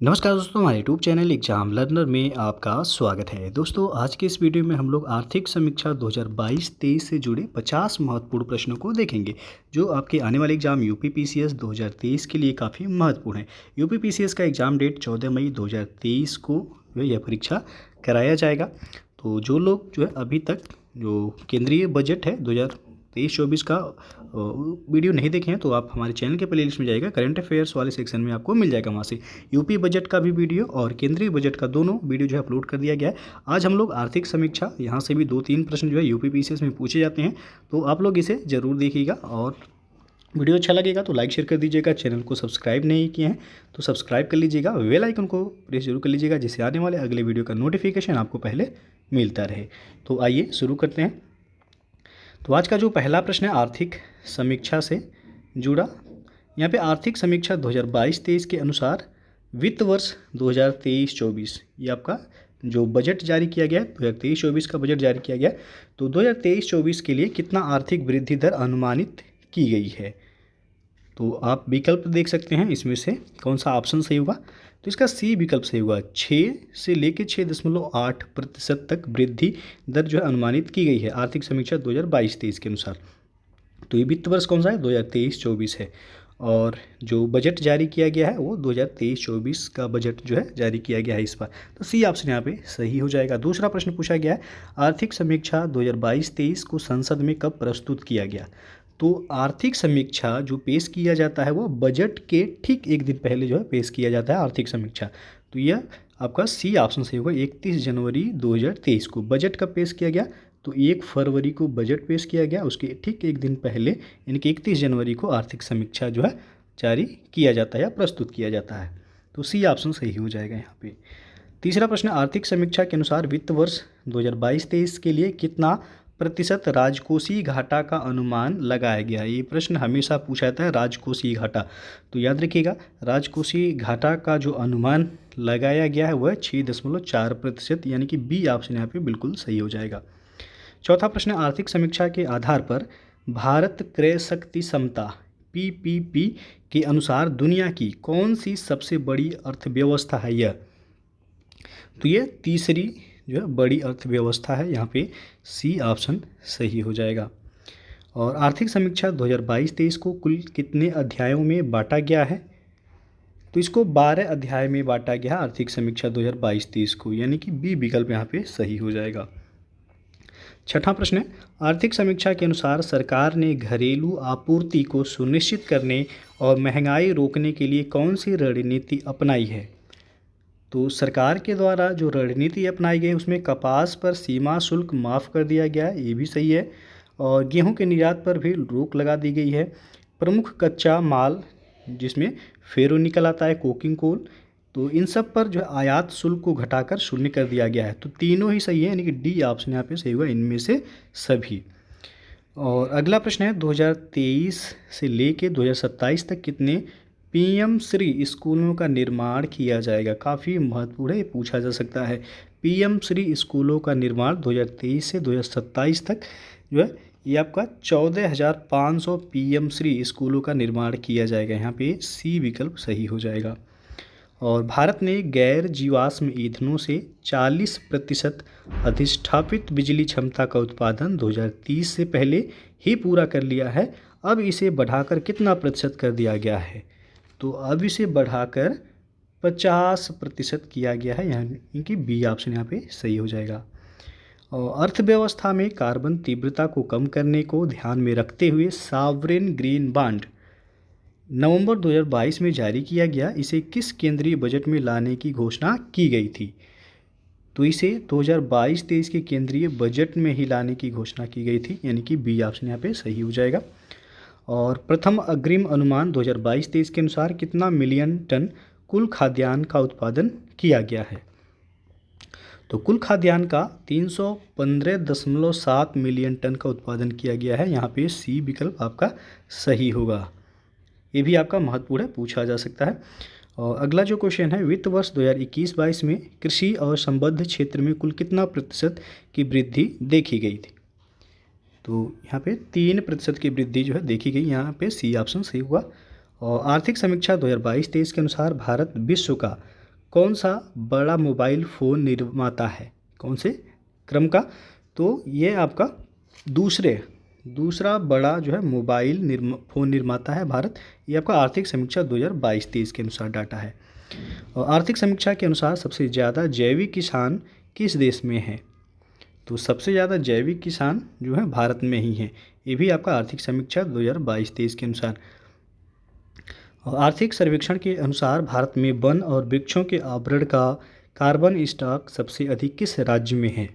नमस्कार दोस्तों, हमारे यूट्यूब चैनल एग्जाम लर्नर में आपका स्वागत है। दोस्तों, आज के इस वीडियो में हम लोग आर्थिक समीक्षा 2022-23 से जुड़े 50 महत्वपूर्ण प्रश्नों को देखेंगे, जो आपके आने वाले एग्जाम यूपी पीसीएस 2023 के लिए काफ़ी महत्वपूर्ण है। यूपी पीसीएस का एग्ज़ाम डेट 14 मई 2023 को यह परीक्षा कराया जाएगा। तो जो लोग जो है अभी तक जो केंद्रीय बजट है 2023-24 का वीडियो नहीं देखे हैं, तो आप हमारे चैनल के प्लेलिस्ट में जाएगा, करंट अफेयर्स वाले सेक्शन में आपको मिल जाएगा। वहाँ से यूपी बजट का भी वीडियो और केंद्रीय बजट का दोनों वीडियो जो है अपलोड कर दिया गया है। आज हम लोग आर्थिक समीक्षा, यहाँ से भी 2-3 प्रश्न जो है यूपी पीसीएस में पूछे जाते हैं, तो आप लोग इसे ज़रूर देखिएगा। और वीडियो अच्छा लगेगा तो लाइक शेयर कर दीजिएगा। चैनल को सब्सक्राइब नहीं किए हैं तो सब्सक्राइब कर लीजिएगा। बेल आइकन को प्रेस जरूर कर लीजिएगा, जिससे आने वाले अगले वीडियो का नोटिफिकेशन आपको पहले मिलता रहे। तो आइए शुरू करते हैं। तो आज का जो पहला प्रश्न है आर्थिक समीक्षा से जुड़ा, यहाँ पे आर्थिक समीक्षा 2022-23 के अनुसार वित्त वर्ष 2023-24 ये आपका जो बजट जारी किया गया है, 2023-24 का बजट जारी किया गया है। तो 2023-24 के लिए कितना आर्थिक वृद्धि दर अनुमानित की गई है? तो आप विकल्प देख सकते हैं, इसमें से कौन सा ऑप्शन सही होगा। तो इसका सी विकल्प सही होगा। 6 से लेकर 6.8% तक वृद्धि दर जो है अनुमानित की गई है आर्थिक समीक्षा 2022-23 के अनुसार। तो ये वित्त वर्ष कौन सा है? 2023-24 है। और जो बजट जारी किया गया है वो 2023-24 का बजट जो है जारी किया गया है इस बार। तो सी ऑप्शन यहाँ पे सही हो जाएगा। दूसरा प्रश्न पूछा गया है, आर्थिक समीक्षा 2022-23 को संसद में कब प्रस्तुत किया गया? तो आर्थिक समीक्षा जो पेश किया जाता है वो बजट के ठीक एक दिन पहले जो है पेश किया जाता है आर्थिक समीक्षा। तो यह आपका सी ऑप्शन सही होगा। 31 जनवरी 2023 को बजट कब पेश किया गया? तो 1 फरवरी को बजट पेश किया गया, उसके ठीक एक दिन पहले यानी कि 31 जनवरी को आर्थिक समीक्षा जो है जारी किया जाता है या प्रस्तुत किया जाता है। तो सी ऑप्शन सही हो जाएगा यहाँ पे। तीसरा प्रश्न, आर्थिक समीक्षा के अनुसार वित्त वर्ष 2022-23 के लिए कितना प्रतिशत राजकोषीय घाटा का अनुमान लगाया गया? ये प्रश्न हमेशा पूछा जाता है, राजकोषीय घाटा। तो याद रखिएगा, राजकोषीय घाटा का जो अनुमान लगाया गया है वह 6.4%, यानी कि बी ऑप्शन यहाँ पे बिल्कुल सही हो जाएगा। चौथा प्रश्न, आर्थिक समीक्षा के आधार पर भारत क्रय शक्ति समता पीपीपी के अनुसार दुनिया की कौन सी सबसे बड़ी अर्थव्यवस्था है? यह तो ये तीसरी जो है बड़ी अर्थव्यवस्था है। यहाँ पे सी ऑप्शन सही हो जाएगा। और आर्थिक समीक्षा 2022-23 को कुल कितने अध्यायों में बांटा गया है? तो इसको 12 अध्याय में बांटा गया आर्थिक समीक्षा 2022-23 को, यानी कि बी विकल्प यहाँ पे सही हो जाएगा। छठा प्रश्न है, आर्थिक समीक्षा के अनुसार सरकार ने घरेलू आपूर्ति को सुनिश्चित करने और महंगाई रोकने के लिए कौन सी रणनीति अपनाई है? तो सरकार के द्वारा जो रणनीति अपनाई गई उसमें कपास पर सीमा शुल्क माफ़ कर दिया गया है, ये भी सही है। और गेहूं के निर्यात पर भी रोक लगा दी गई है। प्रमुख कच्चा माल जिसमें फेरो निकल आता है, कोकिंग कोल, तो इन सब पर जो है आयात शुल्क को घटाकर शून्य कर दिया गया है। तो तीनों ही सही है, यानी कि डी ऑप्शन यहाँ पे सही हुआ इनमें से सभी। और अगला प्रश्न है, 2023 से लेके 2027 तक कितने पीएम श्री स्कूलों का निर्माण किया जाएगा? काफ़ी महत्वपूर्ण है, ये पूछा जा सकता है। पीएम श्री स्कूलों का निर्माण 2023 से 2027 तक जो है ये आपका 14,500 पीएम श्री स्कूलों का निर्माण किया जाएगा। यहाँ पे सी विकल्प सही हो जाएगा। और भारत ने गैर जीवाश्म ईंधनों से 40% अधिष्ठापित बिजली क्षमता का उत्पादन 2030 से पहले ही पूरा कर लिया है। अब इसे बढ़ाकर कितना प्रतिशत कर दिया गया है? तो अब इसे बढ़ाकर 50% किया गया है, यानी कि बी ऑप्शन यहाँ पे सही हो जाएगा। और अर्थव्यवस्था में कार्बन तीव्रता को कम करने को ध्यान में रखते हुए सॉवरेन ग्रीन बॉन्ड नवंबर 2022 में जारी किया गया। इसे किस केंद्रीय बजट में लाने की घोषणा की गई थी? तो इसे 2022-23 के केंद्रीय बजट में ही लाने की घोषणा की गई थी, यानी कि बी ऑप्शन यहाँ पे सही हो जाएगा। और प्रथम अग्रिम अनुमान 2022-23 के अनुसार कितना मिलियन टन कुल खाद्यान्न का उत्पादन किया गया है? तो कुल खाद्यान्न का 315.7 मिलियन टन का उत्पादन किया गया है। यहाँ पे सी विकल्प आपका सही होगा। ये भी आपका महत्वपूर्ण है, पूछा जा सकता है। और अगला जो क्वेश्चन है, वित्त वर्ष 2021-22 में कृषि और संबद्ध क्षेत्र में कुल कितना प्रतिशत की वृद्धि देखी गई थी? तो यहाँ पे 3% की वृद्धि जो है देखी गई, यहाँ पे सी ऑप्शन सही हुआ। और आर्थिक समीक्षा 2022-23 के अनुसार भारत विश्व का कौन सा बड़ा मोबाइल फ़ोन निर्माता है, कौन से क्रम का? तो ये आपका दूसरा बड़ा जो है मोबाइल फ़ोन निर्माता है भारत। ये आपका आर्थिक समीक्षा 2022-23 के अनुसार डाटा है। और आर्थिक समीक्षा के अनुसार सबसे ज़्यादा जैविक किसान किस देश में है? तो सबसे ज़्यादा जैविक किसान जो है भारत में ही है। ये भी आपका आर्थिक समीक्षा 2022-23 के अनुसार। और आर्थिक सर्वेक्षण के अनुसार भारत में वन और वृक्षों के आवरण का कार्बन स्टॉक सबसे अधिक किस राज्य में है?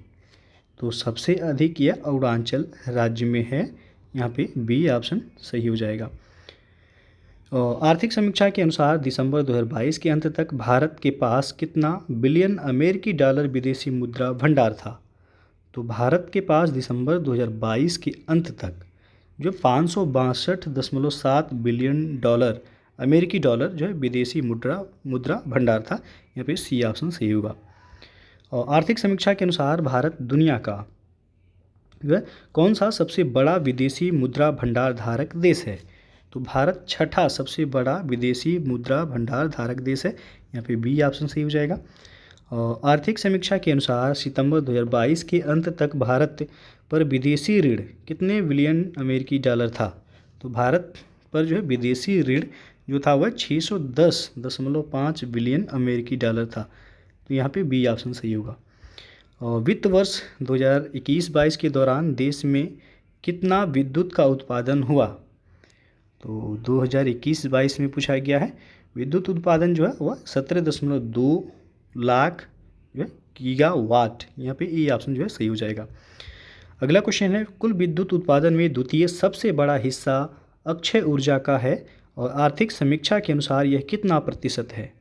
तो सबसे अधिक यह अरुणाचल राज्य में है। यहाँ पे बी ऑप्शन सही हो जाएगा। और आर्थिक समीक्षा के अनुसार दिसंबर 2022 के अंत तक भारत के पास कितना बिलियन अमेरिकी डॉलर विदेशी मुद्रा भंडार था? तो भारत के पास दिसंबर 2022 के अंत तक जो 562.7 बिलियन डॉलर अमेरिकी डॉलर जो है विदेशी मुद्रा भंडार था। यहाँ पे सी ऑप्शन सही होगा। और आर्थिक समीक्षा के अनुसार भारत दुनिया का वह कौन सा सबसे बड़ा विदेशी मुद्रा भंडार धारक देश है? तो भारत छठा सबसे बड़ा विदेशी मुद्रा भंडार धारक देश है। यहाँ पे बी ऑप्शन सही हो जाएगा। और आर्थिक समीक्षा के अनुसार सितंबर 2022 के अंत तक भारत पर विदेशी ऋण कितने बिलियन अमेरिकी डॉलर था? तो भारत पर जो है विदेशी ऋण जो था वह 610.5 बिलियन अमेरिकी डॉलर था। तो यहाँ पे बी ऑप्शन सही होगा। और वित्त वर्ष 2021-22 के दौरान देश में कितना विद्युत का उत्पादन हुआ? तो 2021-22 में पूछा गया है। विद्युत उत्पादन जो है वह 17.2 लाख जो है गीगावाट। यहाँ पे ए ऑप्शन जो है सही हो जाएगा। अगला क्वेश्चन है, कुल विद्युत उत्पादन में द्वितीय सबसे बड़ा हिस्सा अक्षय ऊर्जा का है और आर्थिक समीक्षा के अनुसार यह कितना प्रतिशत है?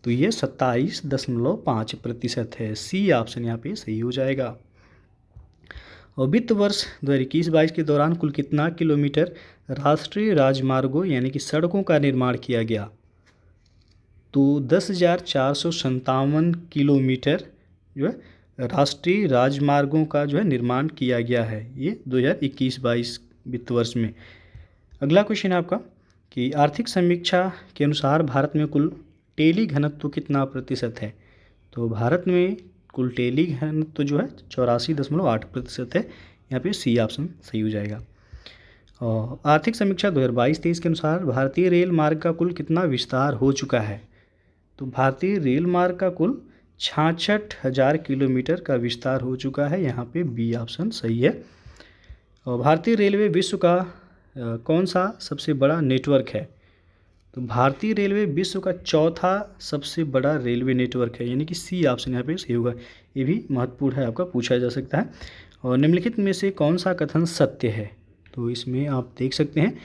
तो ये 27.5% है। सी ऑप्शन यहाँ पे सही हो जाएगा। और वित्त वर्ष 2021-22 के दौरान कुल कितना किलोमीटर राष्ट्रीय राजमार्गों यानी कि सड़कों का निर्माण किया गया? तो 10,457 किलोमीटर जो है राष्ट्रीय राजमार्गों का जो है निर्माण किया गया है, ये 2021-22 वित्त वर्ष में। अगला क्वेश्चन है आपका कि आर्थिक समीक्षा के अनुसार भारत में कुल टेली घनत्व कितना प्रतिशत है? तो भारत में कुल टेली घनत्व जो है 84.8% है। यहाँ पे सी ऑप्शन सही हो जाएगा। और आर्थिक समीक्षा 2022-23 के अनुसार भारतीय रेल मार्ग का कुल कितना विस्तार हो चुका है? तो भारतीय रेल मार्ग का कुल 66,000 किलोमीटर का विस्तार हो चुका है। यहाँ पे बी ऑप्शन सही है। और भारतीय रेलवे विश्व का कौन सा सबसे बड़ा नेटवर्क है? तो भारतीय रेलवे विश्व का चौथा सबसे बड़ा रेलवे नेटवर्क है, यानी कि सी ऑप्शन यहाँ पे सही होगा। ये भी महत्वपूर्ण है, आपका पूछा जा सकता है। और निम्नलिखित में से कौन सा कथन सत्य है? तो इसमें आप देख सकते हैं,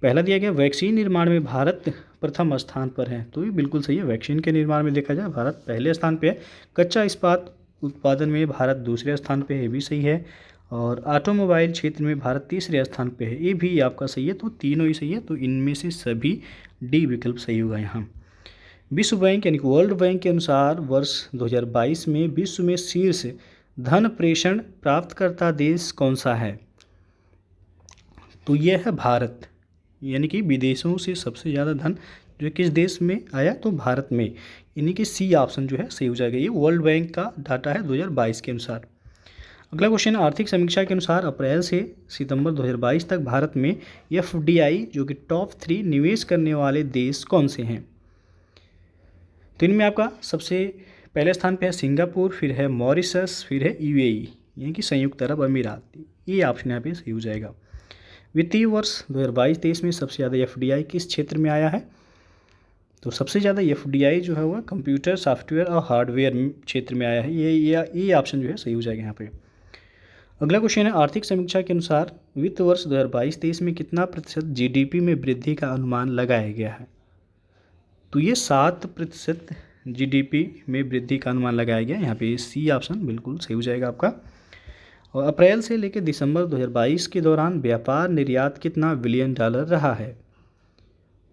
पहला दिया गया वैक्सीन निर्माण में भारत प्रथम स्थान पर है, तो ये बिल्कुल सही है। वैक्सीन के निर्माण में देखा जाए भारत पहले स्थान पे है। कच्चा इस्पात उत्पादन में भारत दूसरे स्थान पे है, ये भी सही है। और ऑटोमोबाइल क्षेत्र में भारत तीसरे स्थान पे है, ये भी आपका सही है। तो तीनों ही सही है, तो इनमें से सभी डी विकल्प सही होगा यहाँ। विश्व बैंक यानी कि वर्ल्ड बैंक के अनुसार वर्ष 2022 में विश्व में शीर्ष धन प्रेषण प्राप्तकर्ता देश कौन सा है? तो यह है भारत, यानी कि विदेशों से सबसे ज़्यादा धन जो किस देश में आया? तो भारत में, यानी कि सी ऑप्शन जो है सही हो जाएगा। ये वर्ल्ड बैंक का डाटा है 2022 के अनुसार। अगला क्वेश्चन, आर्थिक समीक्षा के अनुसार अप्रैल से सितंबर 2022 तक भारत में एफडीआई जो कि टॉप 3 निवेश करने वाले देश कौन से हैं? तो इनमें आपका सबसे पहले स्थान पे है सिंगापुर, फिर है मॉरिशस, फिर है यूएई यानी कि संयुक्त अरब अमीरात। ये ऑप्शन यहाँ पे सही हो जाएगा। वित्तीय वर्ष 2022-23 में सबसे ज़्यादा एफडीआई किस क्षेत्र में आया है? तो सबसे ज़्यादा एफडीआई जो है वह कंप्यूटर, सॉफ्टवेयर और हार्डवेयर क्षेत्र में आया है। ये ऑप्शन जो है सही हो जाएगा यहाँ पे। अगला क्वेश्चन है, आर्थिक समीक्षा के अनुसार वित्त वर्ष 2022-23 में कितना प्रतिशत जीडीपी में वृद्धि का अनुमान लगाया गया है? तो ये 7% जीडीपी में वृद्धि का अनुमान लगाया गया है। यहाँ पे सी ऑप्शन बिल्कुल सही हो जाएगा आपका। और अप्रैल से लेकर दिसंबर 2022 के दौरान व्यापार निर्यात कितना बिलियन डॉलर रहा है?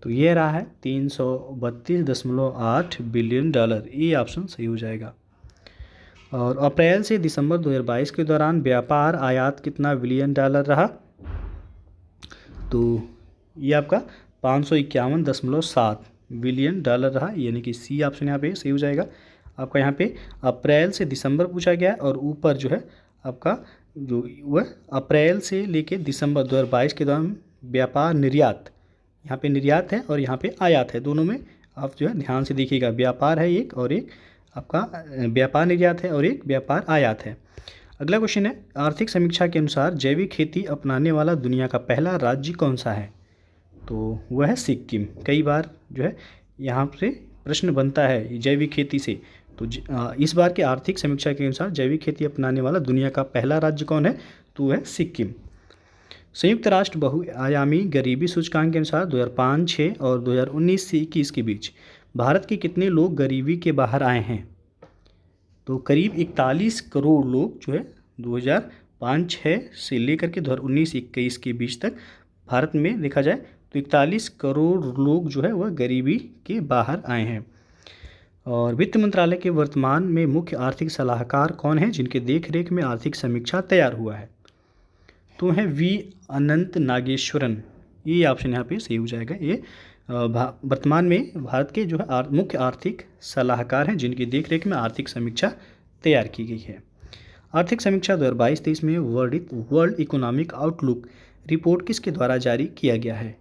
तो ये रहा है 332.8 बिलियन डॉलर। ये ऑप्शन सही हो जाएगा। और अप्रैल से दिसंबर 2022 के दौरान व्यापार आयात कितना बिलियन डॉलर रहा? तो ये आपका 551.7 बिलियन डॉलर रहा, यानी कि सी ऑप्शन यहाँ पे सही हो जाएगा। आपका यहाँ पे अप्रैल से दिसंबर पूछा गया है और ऊपर जो है आपका जो वह अप्रैल से लेके दिसंबर 2022 के दौरान व्यापार निर्यात, यहाँ पे निर्यात है और यहाँ पे आयात है, दोनों में आप जो है ध्यान से देखिएगा। व्यापार है एक और एक आपका व्यापार निर्यात है और एक व्यापार आयात है। अगला क्वेश्चन है, आर्थिक समीक्षा के अनुसार जैविक खेती अपनाने वाला दुनिया का पहला राज्य कौन सा है? तो वह है सिक्किम। कई बार जो है यहाँ से प्रश्न बनता है जैविक खेती से। तो इस बार के आर्थिक समीक्षा के अनुसार जैविक खेती अपनाने वाला दुनिया का पहला राज्य कौन है? तो वह है सिक्किम। संयुक्त राष्ट्र बहुआयामी गरीबी सूचकांक के अनुसार 2005-06 और 2019 से 21 के बीच भारत के कितने लोग गरीबी के बाहर आए हैं? तो करीब 41 करोड़ लोग जो है 2005-06 से लेकर के 2019-21 के बीच तक भारत में देखा जाए तो 41 करोड़ लोग जो है वह गरीबी के बाहर आए हैं। और वित्त मंत्रालय के वर्तमान में मुख्य आर्थिक सलाहकार कौन है जिनके देख रेख में आर्थिक समीक्षा तैयार हुआ है? तो है वी अनंत नागेश्वरन। ये ऑप्शन यहाँ पे सही हो जाएगा। ये वर्तमान में भारत के जो है मुख्य आर्थिक सलाहकार हैं जिनकी देखरेख में आर्थिक समीक्षा तैयार की गई है। आर्थिक समीक्षा 2022-23 में वर्ल्ड इकोनॉमिक आउटलुक रिपोर्ट किसके द्वारा जारी किया गया है?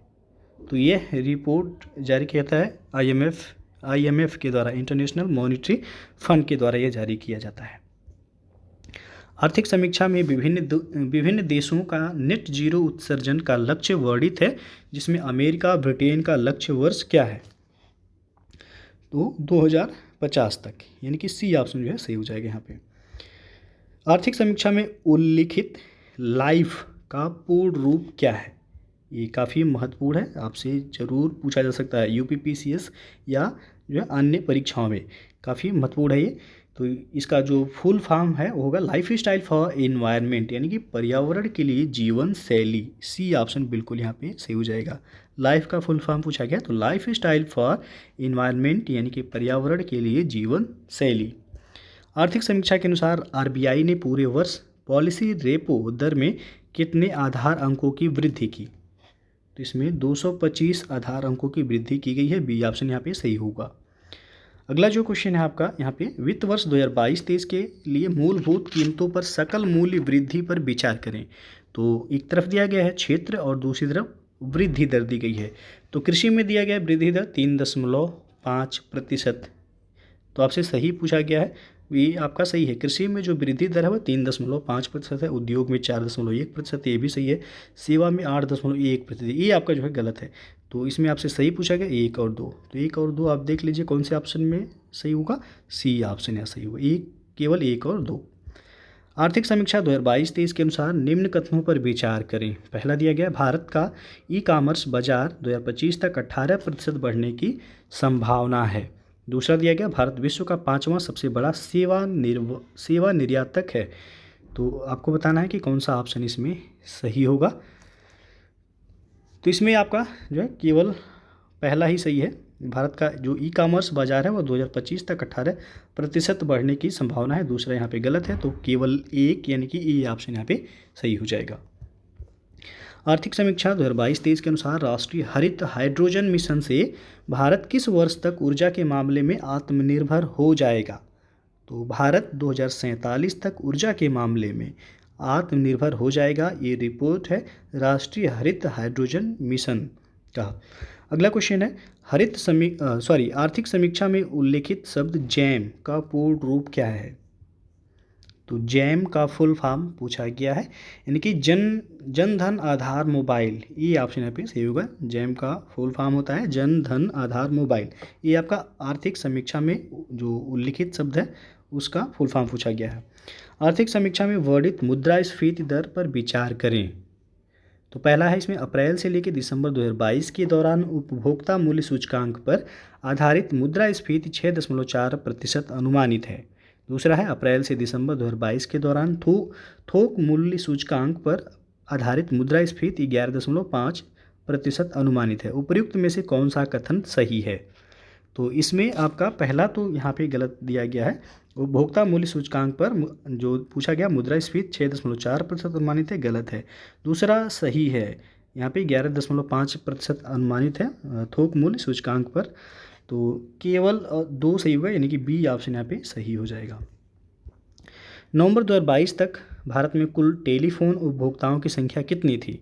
तो यह रिपोर्ट जारी किया जाता है IMF के द्वारा, इंटरनेशनल मॉनिटरी फंड के द्वारा यह जारी किया जाता है। आर्थिक समीक्षा में विभिन्न देशों का नेट जीरो उत्सर्जन का लक्ष्य वर्णित है, जिसमें अमेरिका ब्रिटेन का लक्ष्य वर्ष क्या है? तो 2050 तक, यानी कि सी ऑप्शन जो है सही हो जाएगा यहाँ पे। आर्थिक समीक्षा में उल्लिखित लाइफ का पूर्ण रूप क्या है? ये काफ़ी महत्वपूर्ण है, आपसे ज़रूर पूछा जा सकता है UPPCS या जो है अन्य परीक्षाओं में, काफ़ी महत्वपूर्ण है ये। तो इसका जो फुल फॉर्म है वो होगा लाइफ स्टाइल फॉर एनवायरनमेंट, यानी कि पर्यावरण के लिए जीवन शैली। सी ऑप्शन बिल्कुल यहाँ पे सही हो जाएगा। लाइफ का फुल फॉर्म पूछा गया तो लाइफ स्टाइल फॉर एनवायरनमेंट, यानी कि पर्यावरण के लिए जीवन शैली। आर्थिक समीक्षा के अनुसार RBI ने पूरे वर्ष पॉलिसी रेपो दर में कितने आधार अंकों की वृद्धि की? तो इसमें 225 आधार अंकों की वृद्धि की गई है। बी ऑप्शन यहाँ पे सही होगा। अगला जो क्वेश्चन है आपका यहाँ पे, वित्त वर्ष 2022-23 के लिए मूलभूत कीमतों पर सकल मूल्य वृद्धि पर विचार करें। तो एक तरफ दिया गया है क्षेत्र और दूसरी तरफ वृद्धि दर दी गई है। तो कृषि में दिया गया है वृद्धि दर 3.5%। तो आपसे सही पूछा गया है, ये आपका सही है। कृषि में जो वृद्धि दर है वह 3.5% है, उद्योग में 4.1%, ये भी सही है। सेवा में 8.1%, ये आपका जो है गलत है। तो इसमें आपसे सही पूछा गया 1 और 2। तो 1 और 2 आप देख लीजिए कौन से ऑप्शन में सही होगा। सी ऑप्शन यहाँ सही होगा, केवल 1 और 2। आर्थिक समीक्षा 2022-23 के अनुसार निम्न कथनों पर विचार करें। पहला दिया गया, भारत का ई-कॉमर्स बाजार 2025 तक 18% बढ़ने की संभावना है। दूसरा दिया गया, भारत विश्व का 5वां सबसे बड़ा सेवा निर्यातक है। तो आपको बताना है कि कौन सा ऑप्शन इसमें सही होगा। तो इसमें आपका जो है केवल पहला ही सही है। भारत का जो ई-कॉमर्स बाजार है वो 2025 तक 18% बढ़ने की संभावना है। दूसरा यहाँ पे गलत है, तो केवल 1 यानी कि ये ऑप्शन यहाँ पे सही हो जाएगा। आर्थिक समीक्षा 2022-23 के अनुसार राष्ट्रीय हरित हाइड्रोजन मिशन से भारत किस वर्ष तक ऊर्जा के मामले में आत्मनिर्भर हो जाएगा? तो भारत 2047 तक ऊर्जा के मामले में आत्मनिर्भर हो जाएगा। ये रिपोर्ट है राष्ट्रीय हरित हाइड्रोजन मिशन का। अगला क्वेश्चन है, आर्थिक समीक्षा में उल्लेखित शब्द जैम का पूर्ण रूप क्या है? तो जैम का फुल फॉर्म पूछा गया है, यानी कि जन धन आधार मोबाइल। ये ऑप्शन यहाँ पे सही होगा। जैम का फुल फॉर्म होता है जन धन आधार मोबाइल। ये आपका आर्थिक समीक्षा में जो उल्लिखित शब्द है उसका फुल फॉर्म पूछा गया है। आर्थिक समीक्षा में वर्णित मुद्रास्फीति दर पर विचार करें। तो पहला है इसमें, अप्रैल से लेकर दिसंबर 2022 के दौरान उपभोक्ता मूल्य सूचकांक पर आधारित मुद्रास्फीति 6.4% अनुमानित है। दूसरा है, अप्रैल से दिसंबर 2022 के दौरान थोक मूल्य सूचकांक पर आधारित मुद्रास्फीति 11.5% अनुमानित है। उपर्युक्त में से कौन सा कथन सही है? तो इसमें आपका पहला तो यहाँ पे गलत दिया गया है। उपभोक्ता मूल्य सूचकांक पर जो पूछा गया मुद्रास्फीति 6.4% अनुमानित है, गलत है। दूसरा सही है, यहाँ पे 11.5% अनुमानित है थोक मूल्य सूचकांक पर। तो केवल 2 सही होगा, यानी कि बी ऑप्शन यहाँ पे सही हो जाएगा। नवंबर 2022 तक भारत में कुल टेलीफोन उपभोक्ताओं की संख्या कितनी थी?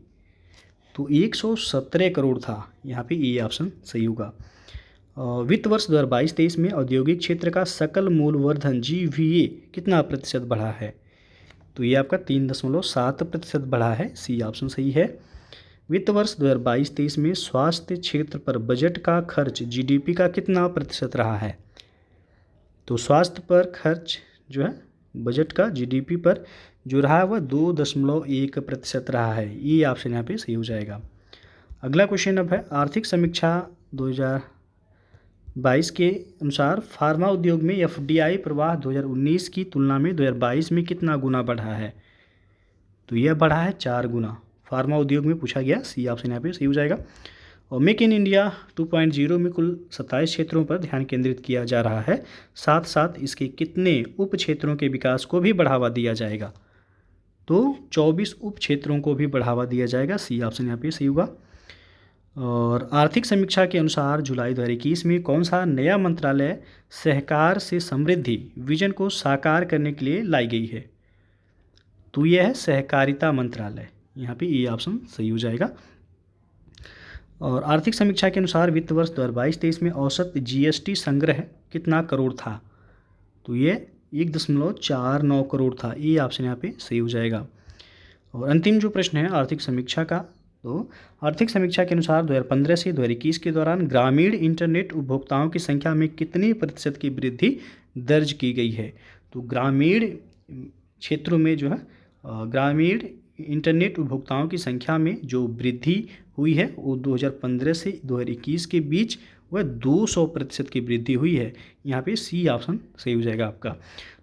तो 117 करोड़ था, यहाँ पे ए ऑप्शन सही होगा। वित्त वर्ष 2022-23 में औद्योगिक क्षेत्र का सकल मूल्यवर्धन GVA कितना प्रतिशत बढ़ा है? तो ये आपका 3.7% बढ़ा है, सी ऑप्शन सही है। वित्त वर्ष 2022-23 में स्वास्थ्य क्षेत्र पर बजट का खर्च GDP का कितना प्रतिशत रहा है? तो स्वास्थ्य पर खर्च जो है बजट का GDP पर जो रहा है वह 2.1% रहा है। ये ऑप्शन यहाँ पे सही हो जाएगा। अगला क्वेश्चन अब है आर्थिक समीक्षा 2022 के अनुसार फार्मा उद्योग में FDI प्रवाह 2019 की तुलना में 2022 में कितना गुना बढ़ा है? तो यह बढ़ा है 4 गुना। फार्मा उद्योग में पूछा गया, सी ऑप्शन यहाँ पे सही हो जाएगा। और मेक इन इंडिया 2.0 में कुल 27 क्षेत्रों पर ध्यान केंद्रित किया जा रहा है, साथ साथ इसके कितने उप क्षेत्रों के विकास को भी बढ़ावा दिया जाएगा? तो 24 उप क्षेत्रों को भी बढ़ावा दिया जाएगा, सी ऑप्शन यहाँ पे सही होगा। और आर्थिक समीक्षा के अनुसार जुलाई 2021 में कौन सा नया मंत्रालय सहकार से समृद्धि विजन को साकार करने के लिए लाई गई है? तो यह है सहकारिता मंत्रालय, यहाँ पे ये ऑप्शन सही हो जाएगा। और आर्थिक समीक्षा के अनुसार वित्त वर्ष 2022-23 में औसत GST संग्रह कितना करोड़ था? तो ये 1.49 करोड़ था, ये ऑप्शन यहाँ पे सही हो जाएगा। और अंतिम जो प्रश्न है आर्थिक समीक्षा का, तो आर्थिक समीक्षा के अनुसार 2015 से 2021 के दौरान ग्रामीण इंटरनेट उपभोक्ताओं की संख्या में कितनी प्रतिशत की वृद्धि दर्ज की गई है? तो ग्रामीण क्षेत्रों में जो है ग्रामीण इंटरनेट उपभोक्ताओं की संख्या में जो वृद्धि हुई है वो 2015 से 2021 के बीच वह 200% की वृद्धि हुई है। यहाँ पे सी ऑप्शन सही हो जाएगा आपका।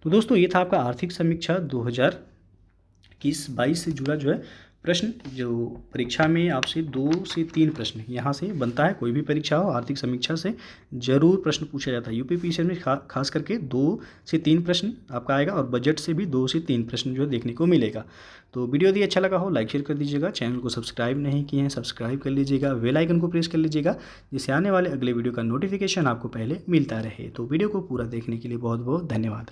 तो दोस्तों ये था आपका आर्थिक समीक्षा 2021-22 से जुड़ा जो है प्रश्न, जो परीक्षा में आपसे 2 से 3 प्रश्न यहाँ से बनता है। कोई भी परीक्षा हो आर्थिक समीक्षा से जरूर प्रश्न पूछा जाता है। UPPSC में खास करके 2 से 3 प्रश्न आपका आएगा और बजट से भी 2 से 3 प्रश्न जो देखने को मिलेगा। तो वीडियो यदि अच्छा लगा हो लाइक शेयर कर दीजिएगा, चैनल को सब्सक्राइब नहीं किए हैं सब्सक्राइब कर लीजिएगा, बेल आइकन को प्रेस कर लीजिएगा जिससे आने वाले अगले वीडियो का नोटिफिकेशन आपको पहले मिलता रहे। तो वीडियो को पूरा देखने के लिए बहुत बहुत धन्यवाद।